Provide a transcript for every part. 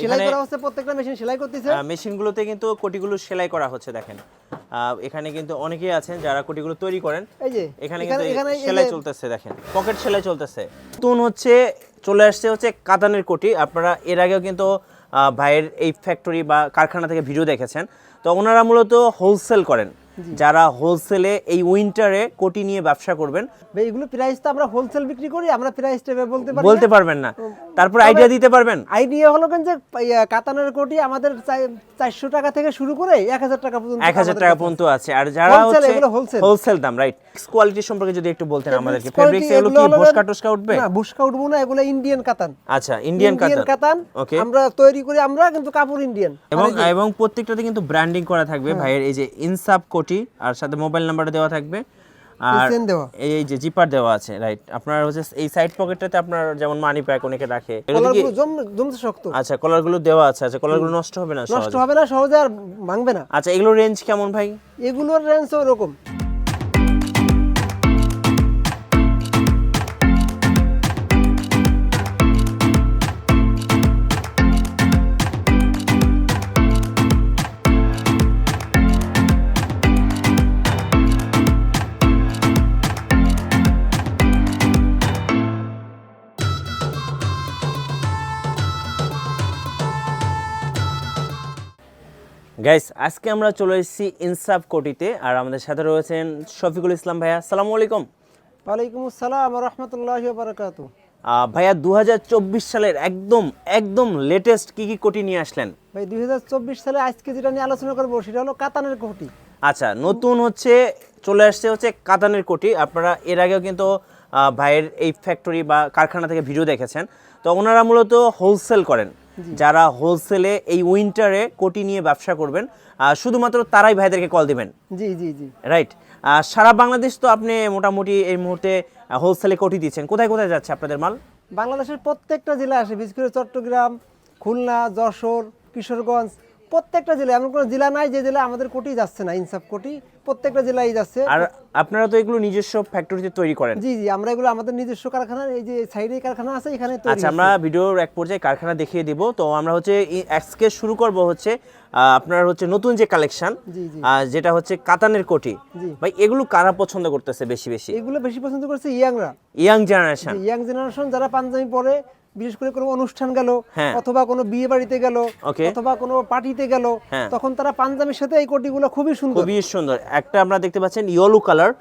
সেলাই করা হচ্ছে, প্রত্যেকটা মেশিন সেলাই করতেছে। মেশিনগুলোতে কিন্তু কোটিগুলো সেলাই করা হচ্ছে দেখেন। এখানে কিন্তু অনেকেই আছেন যারা কোটিগুলো তৈরি করেন। এই যে এখানে কিন্তু সেলাই চলতেছে দেখেন, পকেট সেলাই চলতেছে। নতুন হচ্ছে চলে আসছে হচ্ছে কাতানের কোটি। আপনারা এর আগেও কিন্তু ভাইয়ের এই ফ্যাক্টরি বা কারখানা থেকে ভিডিও দেখেছেন। তো ওনারা মূলত হোলসেল করেন। যারা হোলসেলে এই উইন্টারে কোটি নিয়ে ব্যবসা করবেন, এইগুলো প্রাইস তো আমরা হোলসেল বিক্রি করি, আমরা প্রাইসটা বলতে পারবেন না, তারপর আইডিয়া দিতে পারবেন। আইডিয়া হলো যে কাতানের কোটি আমাদের 400 টাকা থেকে শুরু করে 1000 টাকা পর্যন্ত, 1000 টাকা পর্যন্ত আছে। আর যারা হচ্ছে হোলসেল দাম, রাইট। কোয়ালিটি সম্পর্কে যদি একটু বলতেন আমাদেরকে। ফেব্রিক্স এগুলো কি বসকা টসকা উঠবে? না, বসকা উঠবে না, এগুলো ইন্ডিয়ান কাতান। আচ্ছা, ইন্ডিয়ান কাতান। ওকে, আমরা তৈরি করি, আমরা কিন্তু কাপড় ইন্ডিয়ান। এবং প্রত্যেকটাতে কিন্তু ব্র্যান্ডিং করা থাকবে ভাইয়ের। এই যে ইনসাফ কোটি, আর সাথে মোবাইল নাম্বারটা দেওয়া থাকবে, আর এই যে জিপার দেওয়া আছে, রাইট। আপনার হচ্ছে এই সাইড পকেটটাতে আপনার যেমন মানি ব্যাগ অনেকে রাখে, কলারগুলো জমতে শক্ত। আচ্ছা, কলারগুলো দেওয়া আছে। আচ্ছা, কলারগুলো নষ্ট হবে না? নষ্ট হবে না সহজে, আর ভাঙবে না। আচ্ছা, এগুলোর রেঞ্জ কেমন ভাই? এগুলোর রেঞ্জ ওরকম। গাইস, আজকে আমরা চলে এসেছি ইনসাফ কোটিতে, আর আমাদের সাথে রয়েছেন শফিকুল ইসলাম ভাইয়া। আসসালামু আলাইকুম। ওয়ালাইকুম আসসালাম ওয়া রাহমাতুল্লাহি ওয়া বারাকাতুহু। ভাইয়া 2024 সালের একদম লেটেস্ট কি কোটি নিয়ে আসলেন? ভাই 2024 সালে আজকে যেটা নিয়ে আলোচনা করব সেটা হলো কাতানের কোটি। আচ্ছা, নতুন হচ্ছে চলে আসছে হচ্ছে কাতানের কোটি। আপনারা এর আগেও কিন্তু ভাইয়ের এই ফ্যাক্টরি বা কারখানা থেকে ভিডিও দেখেছেন। তো ওনারা মূলত হোলসেল করেন। যারা হোলসেলে এই উইন্টারে কোটি নিয়ে ব্যবসা করবেন, শুধুমাত্র তারাই ভাইদেরকে কল দিবেন। জি জি জি, রাইট। সারা বাংলাদেশ তো আপনি মোটামুটি এই মুহূর্তে হোলসেলে কোটি দিচ্ছেন। কোথায় কোথায় যাচ্ছে আপনাদের মাল? বাংলাদেশের প্রত্যেকটা জেলা আসে, বিশেষ করে চট্টগ্রাম, খুলনা, যশোর, কিশোরগঞ্জ, প্রত্যেকটা জেলায়। এমন কোনো জেলা নাই যে জেলায় আমাদের কোটি যাচ্ছে না। ইনসাফ কোটি প্রত্যেকটা জেলায় যাচ্ছে। আর আপনারা তো এগুলো নিজস্ব ফ্যাক্টরিতে তৈরি করেন? জি জি, আমরা এগুলো আমাদের নিজস্ব কারখানা, এই যে সাইডে কারখানা আছে, এখানে তৈরি। আচ্ছা, আমরা ভিডিওর এক পর্যায়ে কারখানা দেখিয়ে দিব। তো আমরা হচ্ছে আজকে শুরু করব হচ্ছে আপনার হচ্ছে নতুন যে কালেকশন, যেটা হচ্ছে কাতানের কোটি। ভাই, এগুলো কারা পছন্দ করতেছে বেশি? এগুলো বেশি পছন্দ করছে ইয়াংরা, ইয়াং জেনারেশন, যারা পাঞ্জাবি পরে, বিশেষ করে কোনো অনুষ্ঠান গেল, অথবা কোনো বিয়ে বাড়িতে গেল, অথবা কোনো পার্টিতে গেল, তখন তারা পাঞ্জাবির সাথে এই কোটিগুলো খুবই সুন্দর। একটা আমরা দেখতে পাচ্ছেন ইয়েলো কালার,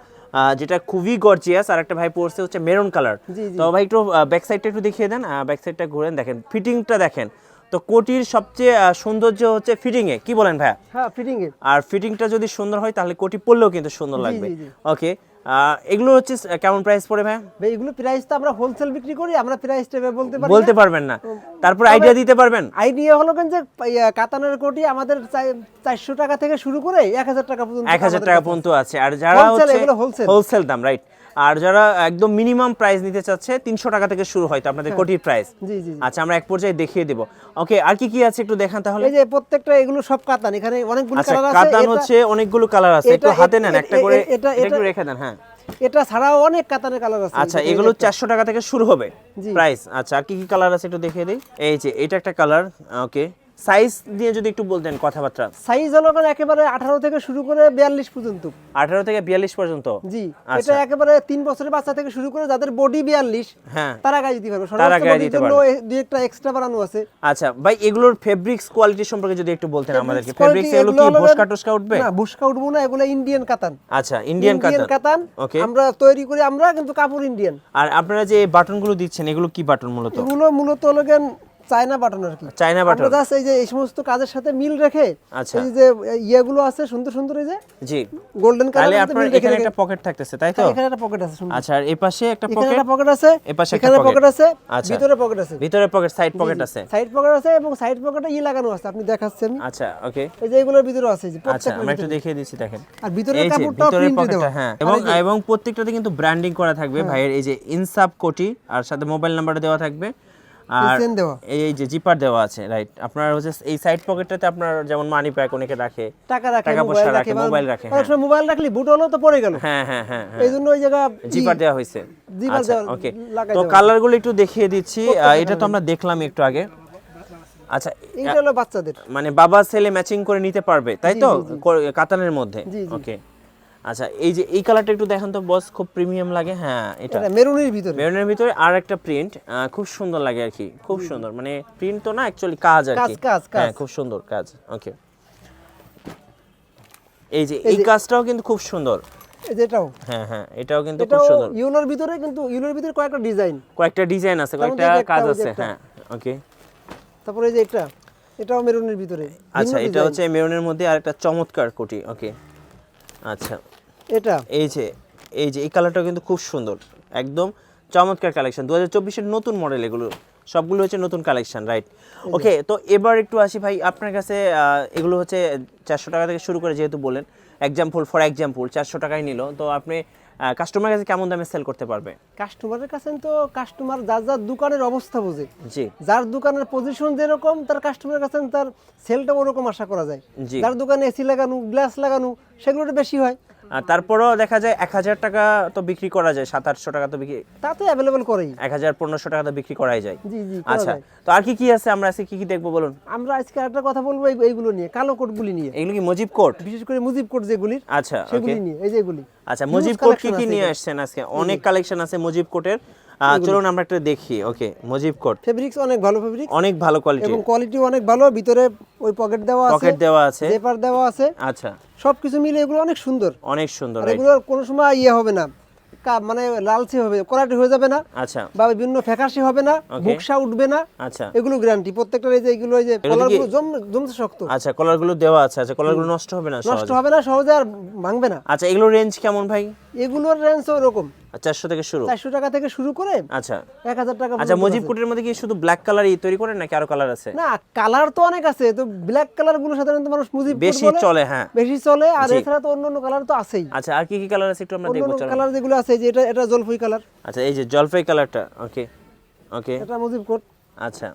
যেটা খুবই গর্জিয়াস। আর একটা ভাই পরছে হচ্ছে মেরুন কালার। তো ভাই একটু ব্যাক সাইডটা একটু দেখিয়ে দেন। ব্যাক সাইডটা ঘুরেন, দেখেন ফিটিংটা দেখেন। তো কোটির সবচেয়ে সৌন্দর্য হচ্ছে ফিটিং এ, কি বলেন ভাইয়া? হ্যাঁ, ফিটিং এ। আর ফিটিংটা যদি সুন্দর হয় তাহলে কোটি পরলেও কিন্তু সুন্দর লাগবে। ওকে, এগুলো হচ্ছে কেমন প্রাইস পড়ে ভাই? এগুলো প্রাইস তো আমরা হোলসেল বিক্রি করি, আমরা প্রাইসটা বলতে পারবেন না, তারপর আইডিয়া দিতে পারবেন। আইডিয়া হলো যে কাতানের কোটি আমাদের 400 টাকা থেকে শুরু করে 1000 টাকা পর্যন্ত, 1000 টাকা পর্যন্ত আছে। আর যারা হচ্ছে হোলসেল দাম, রাইট। আর যারা একদম মিনিমাম প্রাইস নিতে চাচ্ছে 300 টাকা থেকে শুরু হয় তো আপনাদের কোটির প্রাইস। আচ্ছা, আমরা এক পর্যায়ে দেখিয়ে দেব। ওকে, আর কি আছে একটু দেখান তাহলে। এই যে প্রত্যেকটা এগুলো সব কাতান, এখানে অনেকগুলো কালার আছে। কাতান হচ্ছে অনেকগুলো কালার আছে, একটু হাতে নেন একটা করে, একটু রেখে দেন। হ্যাঁ, এটা ছাড়াও অনেক কাতানের কালার আছে। আচ্ছা, এগুলো 400 টাকা থেকে শুরু হবে প্রাইস। আচ্ছা, আর কি কালার আছে একটু দেখিয়ে দেই। এই যে এটা একটা কালার। ওকে, সাইজ দিয়ে যদি একটু বলতেন কথাবার্তা। সাইজ হলো একেবারে 18 থেকে শুরু করে 42 পর্যন্ত। 18 থেকে 42 পর্যন্ত? জি। এটা একেবারে 3 বছরের বাচ্চা থেকে শুরু করে যাদের বডি 42, হ্যাঁ, তারা গায়ে দিতে পারবে। তারা গায়ে দিতে পারবে। দুই একটা এক্সট্রা বানানো আছে। আচ্ছা ভাই, এগুলোর ফেব্রিক্স কোয়ালিটি সম্পর্কে যদি একটু বলতেন আমাদেরকে। ফেব্রিক্স এগুলো কি বসকা টসকা উঠবে? না, বসকা উঠবে না, এগুলো ইন্ডিয়ান কাতান। আচ্ছা, ইন্ডিয়ান কাতান। ওকে, আমরা তৈরি করি, আমরা কিন্তু কাপড় ইন্ডিয়ান। আর আপনারা যে বাটনগুলো দিচ্ছেন এগুলো কি বাটন মূলত? এগুলো মূলত হলো চায়না বাটন আর কি। China button. আমরা এই যে এই সমস্ত কাজের সাথে মিল রেখে, এই যে ইয়েগুলো আছে সুন্দর সুন্দর, এই যে জি গোল্ডেন কালার। তাহলে আপনার এখানে একটা পকেট থাকতেছে, তাই তো? এখানে একটা পকেট আছে সুন্দর। আচ্ছা, আর এই পাশে একটা পকেট, এখানে একটা পকেট আছে, এই পাশে একটা পকেট আছে, আচ্ছা, ভিতরে পকেট আছে, ভিতরে পকেট, সাইড পকেট আছে, সাইড পকেট আছে, এবং সাইড পকেটে লাগানো আছে, আপনি দেখাচ্ছেন। আচ্ছা, ওকে, এই যে এগুলোর ভিতরে আছে, যে আচ্ছা, আমরা একটু দেখিয়ে দিচ্ছি, দেখেন। আর ভিতরের কাপড়টা প্রিন্ট দেওয়া, হ্যাঁ, এবং প্রত্যেকটাতে কিন্তু ব্র্যান্ডিং করা থাকবে ভাইয়ের। এই যে ইনসাফ কোটি, আর সাথে মোবাইল নাম্বারটা দেওয়া থাকবে, আর এই যে জিপার দেওয়া আছে, রাইট। আপনার হচ্ছে এই সাইড পকেটটাতে আপনার যেমন মানি ব্যাগ অনেকে রাখে, টাকা পয়সা রাখে, মোবাইল রাখে। মোবাইল রাখলে বুট হলো তো পড়ে গেল। হ্যাঁ হ্যাঁ হ্যাঁ, এইজন্য ওই জায়গা জিপার দেওয়া হয়েছে। ওকে, তো কালারগুলো একটু দেখিয়ে দিচ্ছি। এটা তো আমরা দেখলাম একটু আগে। আচ্ছা এইটা হলো বাচ্চাদের, মানে বাবা ছেলে ম্যাচিং করে নিতে পারবে তাই তো, কাতানের মধ্যে। জি, জি। ওকে আচ্ছা, এই যে এই কালারটা একটু দেখেন তো বস, খুব প্রিমিয়াম লাগে। হ্যাঁ এটা এটা মেরুনের ভিতরে, মেরুনের ভিতরে আর একটা প্রিন্ট, খুব সুন্দর লাগে আর কি, খুব সুন্দর, মানে প্রিন্ট তো না অ্যাকচুয়ালি কাজ আর কি, হ্যাঁ খুব সুন্দর কাজ। ওকে এই যে এই কাজটাও কিন্তু খুব সুন্দর, এই যে এটাও, হ্যাঁ হ্যাঁ এটাও কিন্তু খুব সুন্দর। ইউলোর ভিতরে, কিন্তু ইউলোর ভিতরে কয়েকটা ডিজাইন আছে, কয়েকটা কাজ আছে। হ্যাঁ ওকে, তারপরে এই যে এটাও মেরুনের ভিতরে। আচ্ছা এটা হচ্ছে মেরুনের মধ্যে আর একটা চমৎকার কোটি। ওকে আচ্ছা এটা এই যে এই কালারটাও কিন্তু খুব সুন্দর, একদম চমৎকার কালেকশন, 2024 এর নতুন মডেল, এগুলো সবগুলো হচ্ছে নতুন কালেকশন, রাইট। ওকে তো এবার একটু আসি ভাই আপনার কাছে, এগুলো হচ্ছে 400 টাকা থেকে শুরু করে, যেহেতু বলেন ফর এক্সাম্পল 400 টাকায় নিল, তো আপনি কাস্টমারের কাছে কেমন দামে সেল করতে পারবে? কাস্টমারের কাছে তো কাস্টমার যার দোকানের অবস্থা বোঝে, জি, যার দোকানের পজিশন যেরকম তার কাস্টমারের কাছে তার সেলটা ওরকম আশা করা যায়। যার দোকানে এসি লাগানো, গ্লাস লাগানো, সেগুলোটা বেশি হয়। তারপরও দেখা যায় 1000 টাকা তো বিক্রি করা যায়, 700-800 টাকা তো বিক্রি, তা তো অ্যাভেলেবল করেই, 1000-1500 টাকা তো বিক্রি করাই যায়। জি জি। আচ্ছা তো আর কি আছে, আমরা আজকে কি দেখবো বলুন? আমরা আজকে একটা কথা বলবো এইগুলো নিয়ে, কালো কোটগুলি নিয়ে। এগুলো কি মুজিব কোট? বিশেষ করে মুজিব কোট যেগুলি, আচ্ছা সেগুলি নিয়ে, এই যে এগুলি। আচ্ছা মুজিব কোট কি নিয়ে আসছেন আজকে? অনেক কালেকশন আছে মুজিব কোটের, চলুন আমরা একটা দেখি। ওকে মুজিব কোট ফেব্রিক্স অনেক ভালো, ফেব্রিক্স অনেক ভালো কোয়ালিটি, এবং কোয়ালিটি অনেক ভালো। ভিতরে ওই পকেট দেওয়া আছে, জেপার দেওয়া আছে। আচ্ছা সবকিছু মিলে এগুলো অনেক সুন্দর, অনেক সুন্দর। এগুলো কোনো সময় ইয়ে হবে না, মানে লালচে হবে, কড়াটি হয়ে যাবে না। আচ্ছা বা বিভিন্ন ফ্যাকাশে হবে না, ভুকসা উঠবে না। আচ্ছা এগুলো গ্যারান্টি প্রত্যেকটা। এই যে এগুলো, এই যে কলারগুলো জমতে শক্ত। আচ্ছা কলারগুলো দেওয়া আছে, আচ্ছা কলারগুলো নষ্ট হবে না, নষ্ট হবে না সহজে, আর ভাঙবে না। আচ্ছা এগুলোর রেঞ্জ কেমন ভাই? এগুলোর রেঞ্জ ওরকম 400 থেকে শুরু, 400 টাকা থেকে শুরু করে আচ্ছা 1000 টাকা। আচ্ছা মুজিব কোটের মধ্যে কি শুধু ব্ল্যাক কালারই তৈরি করেন নাকি আরো কালার আছে? না, কালার তো অনেক আছে, তো ব্ল্যাক কালার গুলো সাধারণত মানুষ মুজিব কোট বেশি চলে, হ্যাঁ বেশি চলে। আর এছাড়া তো অন্য কালার তো আছেই। আচ্ছা আর কি কালার আছে একটু আমরা দেখব, চলো। কালার যেগুলো আছে, যে এটা জলপাই কালার। আচ্ছা এই যে জলপাই কালারটা, ওকে ওকে এটা মুজিব কোট। আচ্ছা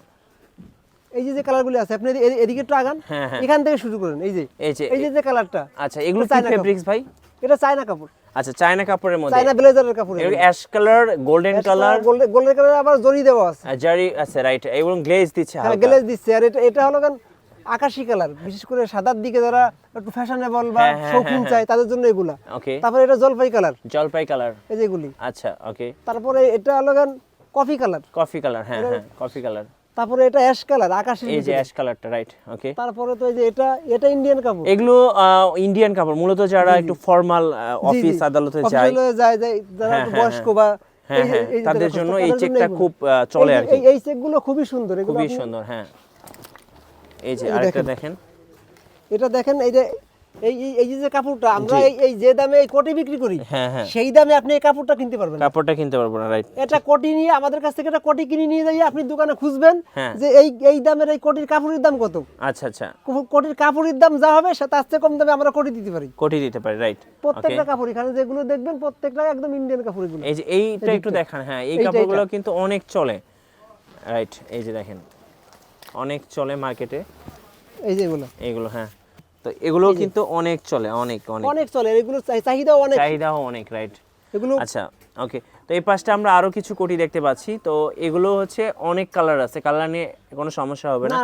এই যে কালারগুলো আছে, আপনি এদিকে একটু আগান, হ্যাঁ এখান থেকে শুরু করেন। এই যে কালারটা, আচ্ছা এগুলো কি ফেব্রিক্স ভাই? এটা চায়না কাপড়। আচ্ছা চায়না কাপড়ের মধ্যে, চায়না ব্লেজারের কাপড়। এর ash colour, golden colour, golden colour আবার জরি দেওয়া আছে, জারি আছে, রাইট। এবং গ্লেজ দিচ্ছে, হ্যাঁ গ্লেজ দিচ্ছে। আর এটা হলো কারণ আকাশী কালার, বিশেষ করে সাদার দিকে যারা একটু ফ্যাশনেবল বা শৌখিন চায় তাদের জন্য এগুলা। ওকে তারপরে এটা জলপাই কালার, জলপাই কালার, এই যে এগুলি। আচ্ছা ওকে তারপরে এটা হলো কারণ কফি কালার, হ্যাঁ কফি কালার। তারপরে এটা অ্যাশ কালার, আকাশী, এই যে অ্যাশ কালারটা, রাইট ওকে। তারপরে তো এই যে এটা ইন্ডিয়ান কাপড়। এগুলো ইন্ডিয়ান কাপড়, মূলত যারা একটু ফর্মাল অফিস আদালতে যায়, যারা একটু বয়স্ক বা তাদের জন্য এই চেকটা খুব চলে আর কি। এই চেকগুলো খুবই সুন্দর, খুবই সুন্দর, হ্যাঁ। এই যে আরেকটা দেখেন, এটা দেখেন। এই যে কাপড়টা আমরা এই যে দামে এই কোটি বিক্রি করি, সেই দামে আপনি এই কাপড়টা কিনতে পারবেন, কাপড়টা কিনতে পারবেন না, রাইট। এটা কোটি নিয়ে আমাদের কাছ থেকে একটা কোটি কিনে নিয়ে যাই, আপনি দোকানে খুঁজবেন যে এই দামের এই কোটির কাপড়ের দাম কত। আচ্ছা আচ্ছা, কোটির কাপড়ের দাম যা হবে তার চেয়ে কম দামে আমরা কোটি দিতে পারি, রাইট। প্রত্যেকটা কাপড় এখানে যেগুলো দেখবেন প্রত্যেকটা একদম ইন্ডিয়ান কাপড়। এগুলো এই যে এইটা একটু দেখান, হ্যাঁ এই কাপড়গুলো কিন্তু অনেক চলে, রাইট। এই যে দেখেন অনেক চলে মার্কেটে, এই যে এগুলো, হ্যাঁ। তো এগুলো কিন্তু অনেক চলে, অনেক চলে, এগুলো চাহিদাও অনেক, রাইট এগুলো। আচ্ছা ওকে, তো এই পাশটা আমরা আরো কিছু কোটি দেখতে পাচ্ছি, তো এগুলো হচ্ছে অনেক কালার আছে, কালার নিয়ে কোনো সমস্যা হবে না।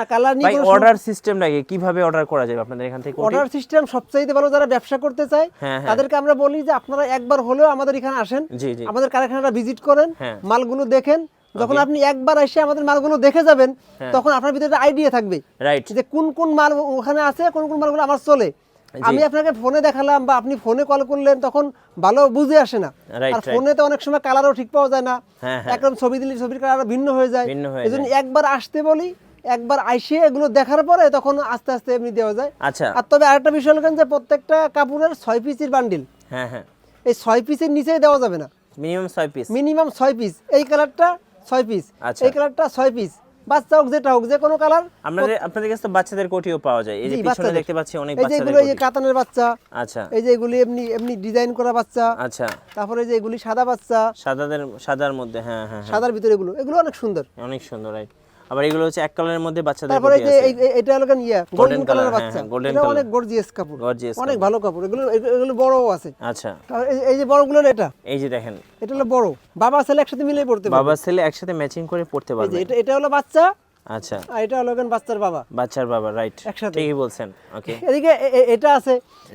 ভাই অর্ডার সিস্টেমটা কিভাবে অর্ডার করা যাবে আপনাদের এখান থেকে? অর্ডার সিস্টেম সবচাইতে ভালো, যারা ব্যবসা করতে চায় তাদেরকে আমরা বলি যে আপনারা একবার হলেও আমাদের এখানে আসেন, আমাদের কারখানাটা ভিজিট করেন, মালগুলো দেখেন। যখন আপনি একবার এসে আমাদের মালগুলো দেখে যাবেন, তখন আপনার ভিতরে আইডিয়া থাকবে, রাইট, যে কোন মাল ওখানে আছে, কোন মালগুলো আমার চলে। আমি আপনাকে ফোনে দেখালাম বা আপনি ফোনে কল করলেন, তখন ভালো বুঝে আসে না। আর ফোনে তো অনেক সময় কালারও ঠিক পাওয়া যায় না, একদম ছবি দিলে ছবির কালার ভিন্ন হয়ে যায়। এজন্য একবার আসতে বলি, একবার আইসে এগুলো দেখার পরে তখন আস্তে আস্তে এমনি দেওয়া যায়। আচ্ছা, আর তবে আরেকটা বিষয় হলো যে প্রত্যেকটা কাপড়ের 6 পিসের বান্ডিল, এই 6 পিসের নিচে দেওয়া যাবে না, মিনিমাম 6 পিস। এই কালারটা 6 পিস, এই কালারটা 6 পিস, বাচ্চা হোক যেটা হোক, যে কোনো কালার। আপনাদের কাছে তো বাচ্চাদের কোটিও পাওয়া যায়, এই যে পিছনে দেখতে পাচ্ছি অনেক বাচ্চাদের কোটি, এই যে কাতানের বাচ্চা, আচ্ছা, এই যে এগুলি এমনি ডিজাইন করা বাচ্চা, আচ্ছা, তারপরে যে এগুলি সাদা বাচ্চা, সাদার মধ্যে, হ্যাঁ সাদার ভিতরে এগুলো অনেক সুন্দর, রাইট। আবার এগুলো হচ্ছে এক কালারের মধ্যে বাচ্চাদের কোটি আছে। তারপরে যে এটা হলো গোল্ডেন কালার বাচ্চা, এটা অনেক গর্জিয়াস কাপড়, অনেক ভালো কাপড়। এগুলো বড়ও আছে, আচ্ছা। এই যে বড়গুলো, এটা এই যে দেখেন, এটা হলো বড়, বাবা ছেলে একসাথে মিলে পড়তে পারবে, বাবা ছেলে একসাথে ম্যাচিং করে পড়তে পারবে। এটা হলো বাচ্চা, আচ্ছা, আর এটা হলো বাচ্চার বাবা। বাচ্চার বাবা, রাইট, ঠিকই বলছেন। ওকে, এদিকে এটা আছে,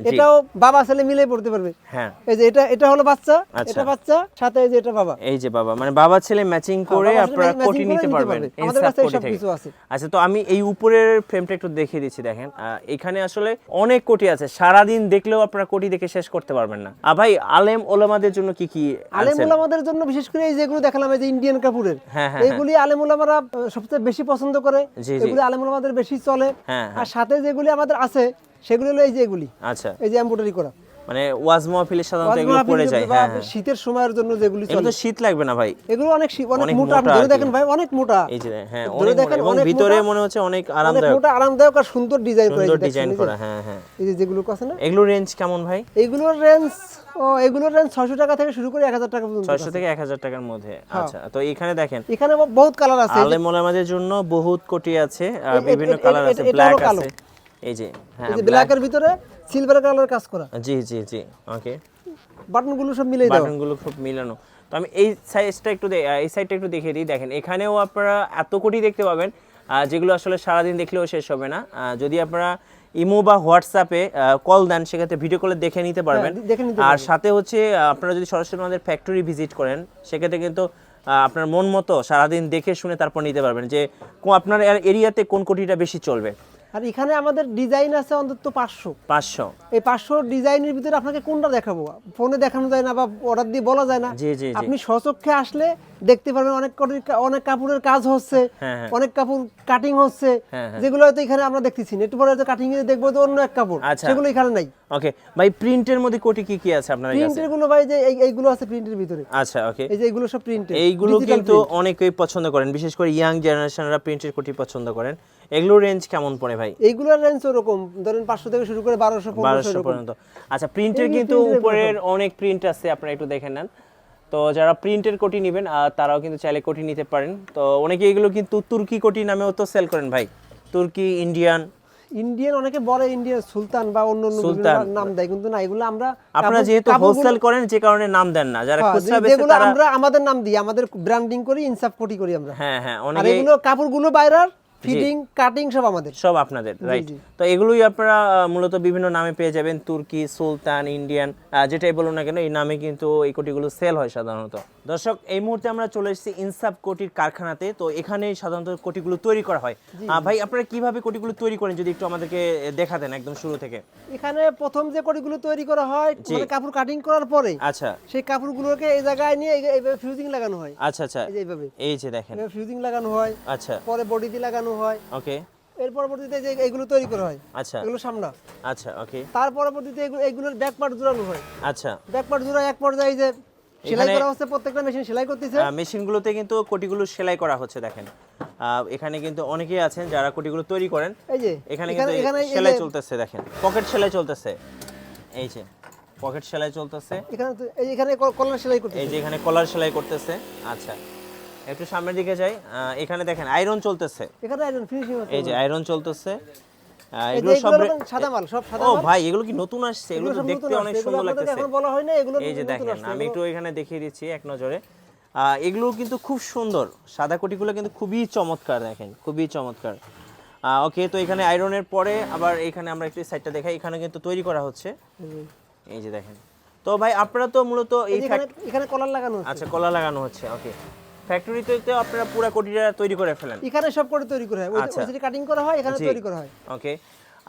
এটাও বাবা ছেলে মিলে পড়তে পারবে। হ্যাঁ, এই যে এটা হলো বাচ্চা, এটা বাচ্চা, সাথে এই যে এটা বাবা। এই যে বাবা, মানে বাবা ছেলে ম্যাচিং করে আপনারা কোটি নিতে পারবেন। আমাদের কাছে সব কিছু আছে। আচ্ছা, তো আমি এই উপরের ফ্রেমটা একটু দেখিয়ে দিচ্ছি। দেখেন, এখানে আসলে অনেক কোটি আছে, সারা দিন দেখলেও আপনারা কোটি দেখে শেষ করতে পারবেন না। ভাই, আলেম ওলামাদের জন্য কি কি? আলেম ওলামাদের জন্য বিশেষ করে এই যেগুলো দেখালাম, এই যে ইন্ডিয়ান কাপড়ের, এইগুলি আলেম ওলামারা সবচেয়ে বেশি পছন্দ করে, এগুলি আলেম ওলামাদের বেশি চলে। আর সাথে যেগুলি আমাদের আছে সেগুলি হলো এই যে এগুলি, আচ্ছা, এই যে এমব্রয়ডারি করা, মানে ওয়াজ মাহফিলে সাধারণত এগুলো পড়ে যায়। হ্যাঁ, শীতের সময়ের জন্য যেগুলি চলে। এগুলো তো শীত লাগবে না ভাই, এগুলো অনেক মোটা। আপনি ধরে দেখেন ভাই, অনেক মোটা। এই যে হ্যাঁ, অনেক মোটা, এবং ভিতরে মনে হচ্ছে অনেক আরামদায়ক, মোটা আরামদায়ক আর সুন্দর ডিজাইন করা। সুন্দর ডিজাইন করা, হ্যাঁ হ্যাঁ। এই যে যেগুলো আছে না, এগুলোর রেঞ্জ কেমন ভাই? এগুলোর রেঞ্জ 600 টাকা থেকে শুরু করে 1000 টাকা পর্যন্ত। 600 থেকে 1000 টাকার মধ্যে। আচ্ছা, তো এখানে দেখেন, এখানে বহুত কালার আছে। আলেম ওলামাদের জন্য বহুত কোটি আছে, বিভিন্ন কালার আছে, ব্ল্যাক আছে, এই যে হ্যাঁ, এই যে ব্ল্যাকের ভিতরে সিলভার কালারের কাজ করা। জি জি জি, ওকে। বাটনগুলো সব মিলাই দাও, বাটনগুলো খুব মিলানো। তো আমি এই সাইজটা একটু এই সাইডটা একটু দেখিয়ে দিই। দেখেন, এখানেও আপনারা এত কোটি দেখতে পাবেন, যেগুলো আসলে সারাদিন দেখলেও শেষ হবে না। যদি আপনারা ইমো বা হোয়াটসঅ্যাপে কল দেন, সেক্ষেত্রে ভিডিও কলে দেখে নিতে পারবেন। আর সাথে হচ্ছে আপনারা যদি সরাসরি আমাদের ফ্যাক্টরি ভিজিট করেন, সেক্ষেত্রে কিন্তু আপনার মন মতো সারাদিন দেখে শুনে তারপর নিতে পারবেন যে আপনার এরিয়াতে কোন কোটিটা বেশি চলবে। আর এখানে আমাদের ডিজাইন আছে অন্তত 500। এই 500 ডিজাইনের ভিতরে আপনাকে কোনটা দেখাবো? ফোনে দেখানো যায় না বা অর্ডার দিয়ে বলা যায় না। আপনি স্বচক্ষে আসলে দেখতে পারবেন অনেক কাপড়ের কাজ হচ্ছে, অনেক কাপড় কাটিং হচ্ছে, যেগুলো হয়তো এখানে আমরা দেখতেছি না। একটু পরে হয়তো কাটিং এ দেখবো তো অন্য এক কাপড়, সেগুলো এখানে নাই। ওকে ভাই, প্রিন্টের মধ্যে কোটি কি কি আছে আপনার কাছে? প্রিন্টের গুলো ভাই, যে এইগুলো আছে প্রিন্টের ভিতরে। আচ্ছা, ওকে। এই যে এইগুলো সব প্রিন্টের, এইগুলো কিন্তু অনেকেই পছন্দ করেন, বিশেষ করে ইয়াং জেনারেশনরা প্রিন্টের কোটি পছন্দ করেন। এগুলোর রেঞ্জ কেমন পড়ে ভাই? এইগুলোর রেঞ্জ ওরকম ধরেন 500 থেকে শুরু করে 1200 পর্যন্ত। আচ্ছা, প্রিন্টের কিন্তু উপরের অনেক প্রিন্ট আছে, আপনারা একটু দেখে নেন। তো যারা প্রিন্টের কোটি নেবেন তারাও কিন্তু চাইলে কোটি নিতে পারেন। তো অনেকে এগুলো কিন্তু তুর্কি কোটি নামেও তো সেল করেন ভাই, তুর্কি, ইন্ডিয়ান অনেকে বলে ইন্ডিয়ান সুলতান বা অন্য নাম দেয়, কিন্তু না, এগুলো আপনারা যেহেতু হোলসেল করেন যে কারণে নাম দেন না। যারা খুচরা বেচে তারা আমরা আমাদের নাম দিই, আমাদের ব্র্যান্ডিং করি, ইনসাফ কোটি করি আমরা। হ্যাঁ হ্যাঁ, আর এগুলো কাপড়গুলো বাইরের ফিটিং কাটিং সব আমাদের, সব আপনাদের, রাইট। তো এগুলোই আপনারা মূলত বিভিন্ন নামে পেয়ে যাবেন, তুর্কি, সুলতান, ইন্ডিয়ান, যেটাই বলুন না কেন, এই নামে কিন্তু এই কোটিগুলো সেল হয় সাধারণত। দর্শক, এই মুহূর্তে আমরা চলে এসেছি ইনসাফ কোটির কারখানাতে। তো এখানে সাধারণত কোটিগুলো তৈরি করা হয়। ভাই, আপনারা কিভাবে কোটিগুলো তৈরি করেন যদি একটু আমাদেরকে দেখাতেন একদম শুরু থেকে। এখানে প্রথম যে কোটিগুলো তৈরি করা হয়, মানে কাপড় কাটিং করার পরে, আচ্ছা, সেই কাপড়গুলোকে এই জায়গায় নিয়ে এইভাবে ফিউজিং লাগানো হয়। আচ্ছা আচ্ছা, এইভাবে, এই যে দেখেন ফিউজিং লাগানো হয়। আচ্ছা, পরে বডিতে লাগানো হয়। ওকে। এর পরবর্তীতে যে এইগুলো তৈরি করা হয়, আচ্ছা, এগুলো সামনা। আচ্ছা, ওকে। তার পরবর্তীতে এইগুলোর ব্যাক পার্ট জোড়ানো হয়। আচ্ছা, ব্যাক পার্ট জোড়া এক পর্যায়ে যে সেলাই করা হচ্ছে, প্রত্যেকটা মেশিন সেলাই করতেছে। মেশিনগুলোতে কিন্তু কোটিগুলো সেলাই করা হচ্ছে। দেখেন, এখানে কিন্তু অনেকেই আছেন যারা কোটিগুলো তৈরি করেন। এই যে এখানে কিন্তু সেলাই চলতেছে, দেখেন পকেট সেলাই চলতেছে, এই যে পকেট সেলাই চলতেছে। এখানে কলার সেলাই করতেছে, এই যে এখানে কলার সেলাই করতেছে। আচ্ছা, একটু সামনের দিকে যাই। এখানে দেখেন আয়রন চলতেছে, এখানে আয়রন ফিনিশিং হচ্ছে, এই যে আয়রন চলতেছে। এগুলো সব সাদা মাল, সব সাদা মাল। মাল। ও ভাই, এগুলো কি নতুন আসছে? এগুলো দেখতে অনেক সুন্দর লাগতেছে। এখন বলা হয় না এগুলো। এই যে দেখেন, আমি একটু এখানে দেখিয়ে দিচ্ছি এক নজরে। এগুলো কিন্তু খুব সুন্দর, সাদা কোটিগুলো কিন্তু খুবই চমৎকার, দেখেন খুবই চমৎকার। ওকে, তো এখানে আয়রনের পরে আবার এখানে আমরা একটু সাইডটা দেখাই, এখানে কিন্তু তৈরি করা হচ্ছে, এই যে দেখেন। তো ভাই, আপনারা তো মূলত এখানে কলার লাগানো হচ্ছে। আচ্ছা, কলার লাগানো হচ্ছে, ওকে। ফ্যাক্টরিতে তো আপনারা পুরো কোটিটা তৈরি করে ফেলেন? এখানে সব কোটি তৈরি করা হয়, ওইখানে কাটিং করা হয়, এখানে তৈরি করা হয়। ওকে।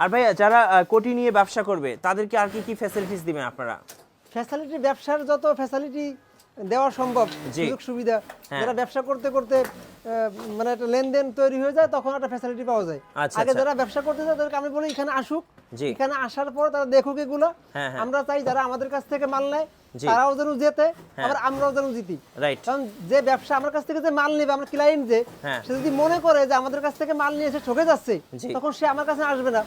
আর ভাই, যারা কোটি নিয়ে ব্যবসা করবে তাদেরকে আর কি কি ফ্যাসিলিটিস দিবেন আপনারা? ফ্যাসিলিটি, ব্যবসার যত ফ্যাসিলিটি দেওয়া সম্ভব, সুযোগ সুবিধা, যারা ব্যবসা করতে করতে মানে একটা লেনদেন তৈরি হয়ে যায়, তখন একটা ফ্যাসিলিটি পাওয়া যায়। আগে যারা ব্যবসা করতে যায় তাদেরকে আমি বলি এখানে আসুক, এখানে আসার পর তারা দেখুক এগুলো। আমরা চাই যারা আমাদের কাছ থেকে মাল নেয় তারাও যেন জেতে, আবার আমরাও যেন জিতি। কারণ যে ব্যবসা আমার কাছ থেকে যে মাল নেবে, আমার ক্লায়েন্ট যে, সে যদি মনে করে যে আমাদের কাছ থেকে মাল নিয়ে এসে ঠকে যাচ্ছে, তখন সে আমার কাছে আসবে না,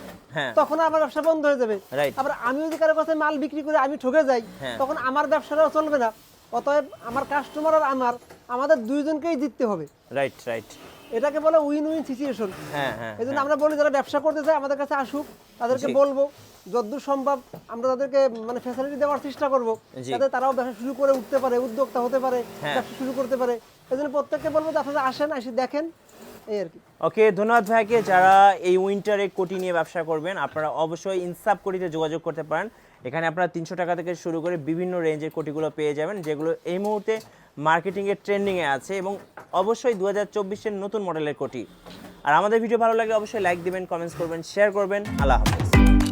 তখন আমার ব্যবসা বন্ধ হয়ে যাবে। আবার আমি যদি কারো কাছে মাল বিক্রি করে আমি ঠকে যাই, তখন আমার ব্যবসাটাও চলবে না। অতএব আমার কাস্টমার আর আমাদের দুইজনকেই জিততে হবে। রাইট রাইট, এটাকে বলে উইন উইন সিচুয়েশন। এজন্য আমরা বলি যারা ব্যবসা করতে চায় আমাদের কাছে আসুক, তাদেরকে বলবো যতদূর সম্ভব আমরা তাদেরকে মানে ফ্যাসিলিটি দেওয়ার চেষ্টা করব, যাতে তারাও ব্যবসা শুরু করে উঠতে পারে, উদ্যোক্তা হতে পারে, ব্যবসা শুরু করতে পারে। এজন্য প্রত্যেককে বলবো যে আপনারা আসেন, এসে দেখেন, এই আর কি। ওকে, ধন্যবাদ ভাইকে। যারা এই উইন্টারে কোটি নিয়ে ব্যবসা করবেন আপনারা অবশ্যই ইনসাফ কোটিতে যোগাযোগ করতে পারেন। এখানে আপনারা 300 টাকা থেকে শুরু করে বিভিন্ন রেঞ্জের কোটিগুলো পেয়ে যাবেন, যেগুলো এই মুহূর্তে মার্কেটিংয়ের ট্রেন্ডিংয়ে আছে এবং অবশ্যই 2024-এর নতুন মডেলের কোটি। আর আমাদের ভিডিও ভালো লাগলে অবশ্যই লাইক দিবেন, কমেন্টস করবেন, শেয়ার করবেন। আল্লাহ হাফেজ।